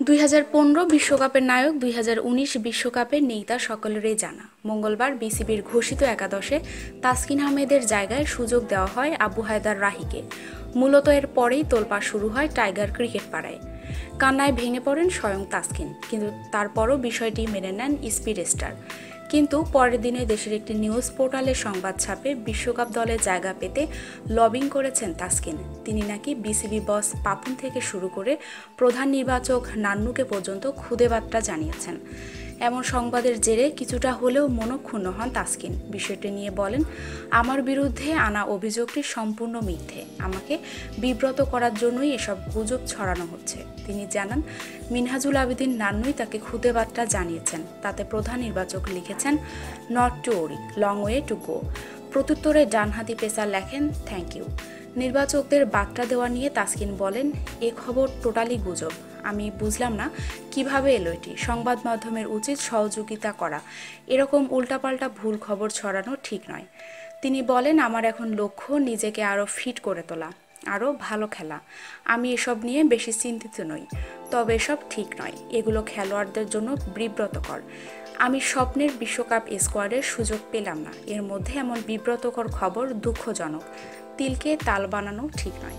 2015 বিশ্বকাপের নায়ক 2019 বিশ্বকাপের নেতা সকলেরই জানা। মঙ্গলবার বিসিবির ঘোষিত একাদশে তাসকিন আহমেদের জায়গায় সুযোগ দেওয়া হয় আবু হায়দার রাহিকে। মূলত এর পরেই তোলপাড় শুরু হয় টাইগার ক্রিকেট পাড়ায়। কান্নায় ভেঙে পড়েন স্বয়ং তাসকিন, কিন্তু তারপরও বিষয়টি মেনে নেন স্পিড স্টার। কিন্তু পরের দিনে দেশের একটি নিউজ পোর্টালে সংবাদ ছাপে বিশ্বকাপ দলে জায়গা পেতে লবিং করেছেন তাসকিন। তিনি নাকি বিসিবি বস পাপন থেকে শুরু করে প্রধান নির্বাচক নান্নুকে পর্যন্ত খুদে বার্তা জানিয়েছেন। এমন সংবাদের জেরে কিছুটা হলেও মনক্ষুণ্ণ হন তাসকিন। বিষয়টি নিয়ে বলেন, আমার বিরুদ্ধে আনা অভিযোগটি সম্পূর্ণ মিথ্যে। আমাকে বিব্রত করার জন্যই এসব গুজব ছড়ানো হচ্ছে। তিনি জানান, মিনহাজুল আবেদিন নান্নুই তাকে খুদে বার্তা জানিয়েছেন। তাতে প্রধান নির্বাচক লিখেছেন, not to worry, long way to go. প্রত্যুত্তরে ডানহাতি পেসার লেখেন, থ্যাংক ইউ। নির্বাচকদের বার্তা দেওয়া নিয়ে তাসকিন বলেন, এ খবর টোটালি গুজব। আমি বুঝলাম না কিভাবে এলো এটি। সংবাদ মাধ্যমের উচিত সহযোগিতা করা, এরকম উল্টাপাল্টা ভুল খবর ছড়ানো ঠিক নয়। তিনি বলেন, আমার এখন লক্ষ্য নিজেকে আরও ফিট করে তোলা, আরও ভালো খেলা। আমি এসব নিয়ে বেশি চিন্তিত নই। তবে এসব ঠিক নয়, এগুলো খেলোয়াড়দের জন্য বিব্রতকর। আমি স্বপ্নের বিশ্বকাপ স্কোয়াডের সুযোগ পেলাম না। এর মধ্যে এমন বিব্রতকর খবর দুঃখজনক। তিলকে তাল বানানো ঠিক নয়।